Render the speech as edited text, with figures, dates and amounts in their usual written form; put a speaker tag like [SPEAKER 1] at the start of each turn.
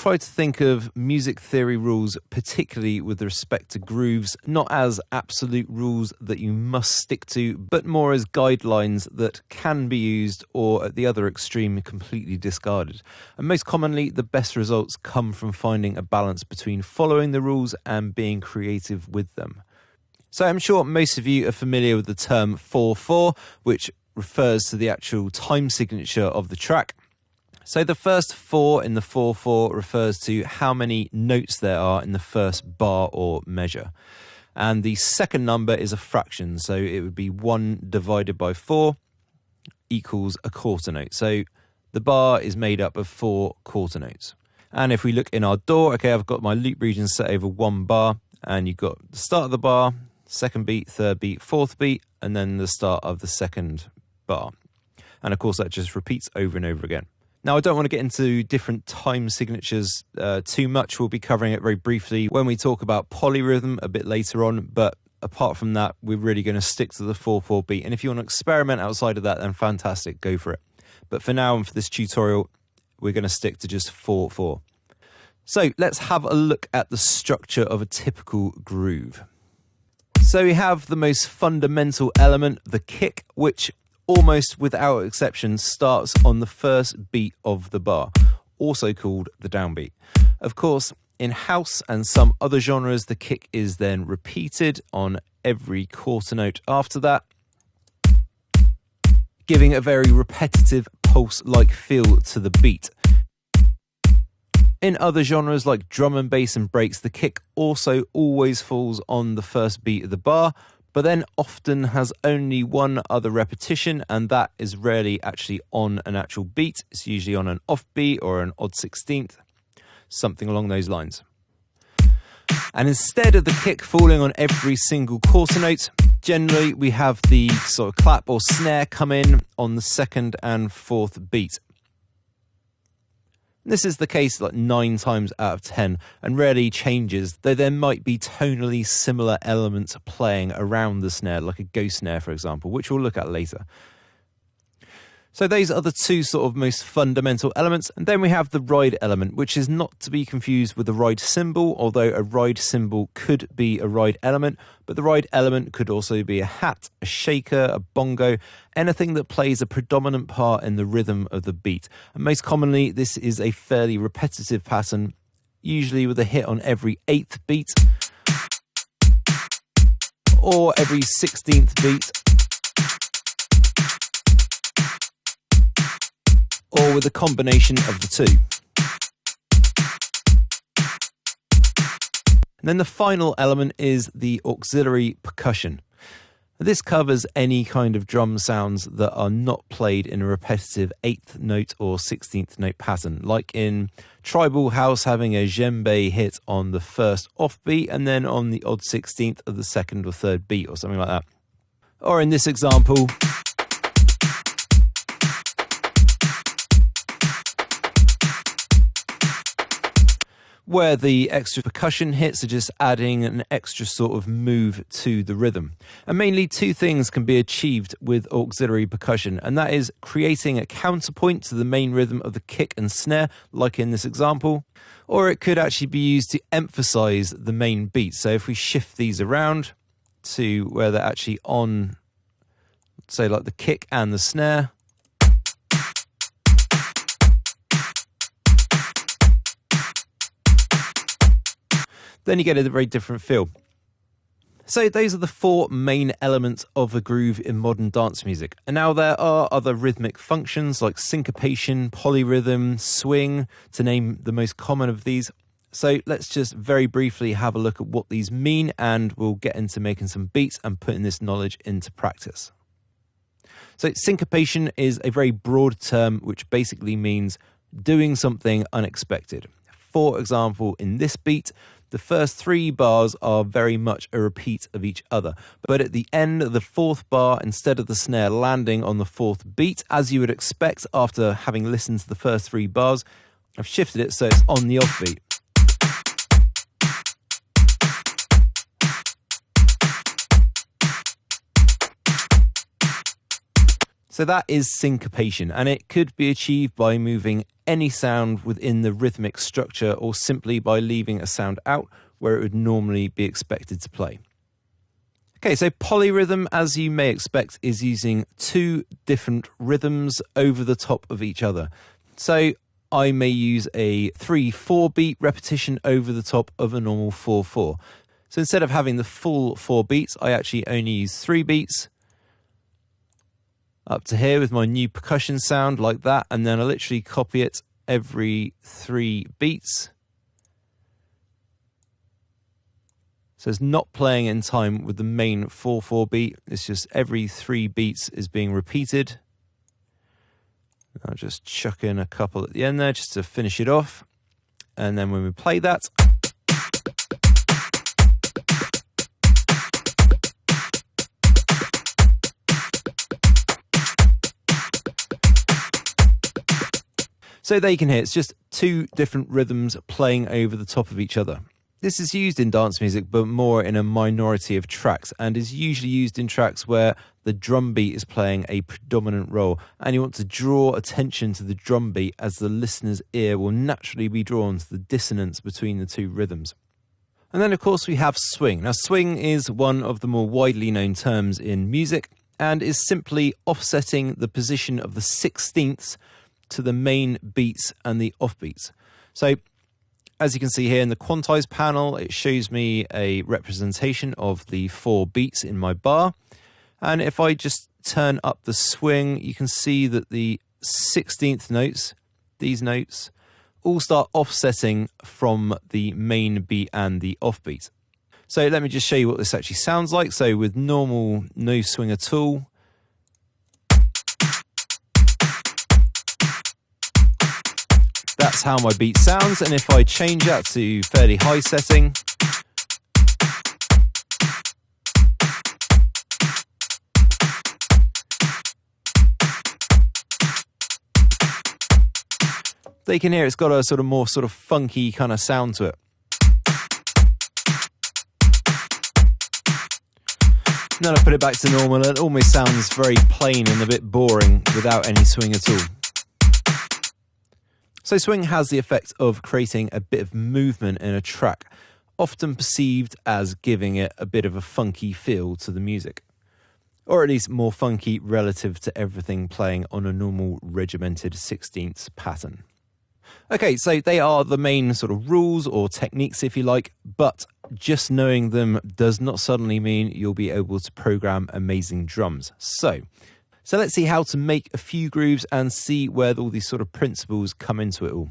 [SPEAKER 1] try to think of music theory rules, particularly with respect to grooves, not as absolute rules that you must stick to, but more as guidelines that can be used or at the other extreme completely discarded. And most commonly, the best results come from finding a balance between following the rules and being creative with them. So I'm sure most of you are familiar with the term 4/4, which refers to the actual time signature of the track. So the first 4 in the 4/4 refers to how many notes there are in the first bar or measure. And the second number is a fraction, so it would be 1 divided by 4 equals a quarter note. So the bar is made up of 4 quarter notes. And if we look in our DAW, okay, I've got my loop region set over 1 bar, and you've got the start of the bar, second beat, third beat, fourth beat, and then the start of the second bar. And of course that just repeats over and over again. Now, I don't want to get into different time signatures too much. We'll be covering it very briefly when we talk about polyrhythm a bit later on. But apart from that, we're really going to stick to the 4/4 beat. And if you want to experiment outside of that, then fantastic, go for it. But for now and for this tutorial, we're going to stick to just 4/4. So let's have a look at the structure of a typical groove. So we have the most fundamental element, the kick, which almost without exception starts on the first beat of the bar, also called the downbeat. Of course, in house and some other genres, the kick is then repeated on every quarter note after that, giving a very repetitive pulse-like feel to the beat. In other genres like drum and bass and breaks, the kick also always falls on the first beat of the bar, but then often has only one other repetition, and that is rarely actually on an actual beat. It's usually on an offbeat or an odd 16th, something along those lines. And instead of the kick falling on every single quarter note, generally we have the sort of clap or snare come in on the second and fourth beat. This is the case like 9 times out of 10 and rarely changes, though there might be tonally similar elements playing around the snare, like a ghost snare, for example, which we'll look at later. So those are the 2 sort of most fundamental elements. And then we have the ride element, which is not to be confused with the ride cymbal, although a ride cymbal could be a ride element, but the ride element could also be a hat, a shaker, a bongo, anything that plays a predominant part in the rhythm of the beat. And most commonly, this is a fairly repetitive pattern, usually with a hit on every 8th beat or every 16th beat, or with a combination of the 2. And then the final element is the auxiliary percussion. This covers any kind of drum sounds that are not played in a repetitive 8th note or 16th note pattern, like in tribal house having a djembe hit on the first offbeat and then on the odd 16th of the second or third beat or something like that. Or in this example, where the extra percussion hits are just adding an extra sort of move to the rhythm. And mainly 2 things can be achieved with auxiliary percussion, and that is creating a counterpoint to the main rhythm of the kick and snare, like in this example, or it could actually be used to emphasize the main beat. So if we shift these around to where they're actually on, say like the kick and the snare, then you get a very different feel. So those are the 4 main elements of a groove in modern dance music. And now there are other rhythmic functions like syncopation, polyrhythm, swing, to name the most common of these. So let's just very briefly have a look at what these mean, and we'll get into making some beats and putting this knowledge into practice. So syncopation is a very broad term which basically means doing something unexpected. For example, in this beat, the first 3 bars are very much a repeat of each other. But at the end of the 4th bar, instead of the snare landing on the 4th beat, as you would expect after having listened to the first 3 bars, I've shifted it so it's on the offbeat. So that is syncopation, and it could be achieved by moving any sound within the rhythmic structure or simply by leaving a sound out where it would normally be expected to play. Okay, so polyrhythm, as you may expect, is using two different rhythms over the top of each other. So I may use a 3/4 beat repetition over the top of a normal 4/4. So instead of having the full 4 beats, I actually only use 3 beats up to here with my new percussion sound like that, and then I literally copy it every 3 beats. So it's not playing in time with the main 4/4 beat, it's just every 3 beats is being repeated. I'll just chuck in a couple at the end there just to finish it off. And then when we play that, so there you can hear it's just two different rhythms playing over the top of each other. This is used in dance music, but more in a minority of tracks, and is usually used in tracks where the drum beat is playing a predominant role, and you want to draw attention to the drum beat as the listener's ear will naturally be drawn to the dissonance between the two rhythms. And then, of course, we have swing. Now, swing is one of the more widely known terms in music, and is simply offsetting the position of the 16ths to the main beats and the offbeats. So, as you can see here in the quantized panel, it shows me a representation of the 4 beats in my bar. And if I just turn up the swing, you can see that the 16th notes, these notes, all start offsetting from the main beat and the offbeat. So let me just show you what this actually sounds like. So with normal no swing at all, that's how my beat sounds, and if I change that to fairly high setting, they can hear it's got a sort of more sort of funky kind of sound to it. And then I put it back to normal, and it almost sounds very plain and a bit boring without any swing at all. So swing has the effect of creating a bit of movement in a track, often perceived as giving it a bit of a funky feel to the music, or at least more funky relative to everything playing on a normal regimented 16ths pattern. Okay, so they are the main sort of rules or techniques, if you like, but just knowing them does not suddenly mean you'll be able to program amazing drums. So let's see how to make a few grooves and see where all these sort of principles come into it all.